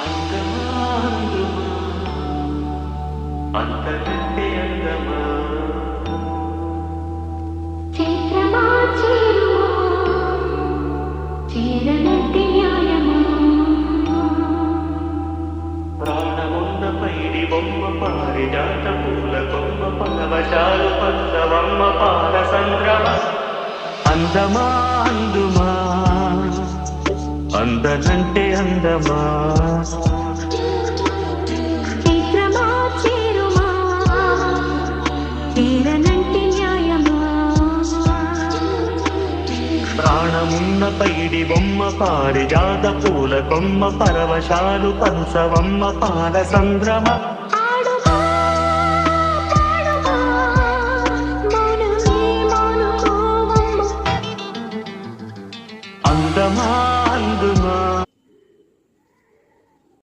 అందమా అందుమా అంతకంటే అందమా చైత్రమా చేరుమా చేరనట్టి న్యాయమా ప్రాణమున్న పైడి బొమ్మ పారిజాత పూల కొమ్మ పరవశాలు పచ్చవమ్మ పాల సంద్రమ అందమా అందుమా అందనంటే అందమా చైత్రమా చేరుమా చేరనట్టి న్యాయమా ప్రాణమున్న పైడి బొమ్మ పారిజాత పూల కొమ్మ పరవశాలు పంచవమ్మ పాల సంద్రమ ఆడుమా పాడుమా మౌనమే మౌనుకోవమ్మ అందమా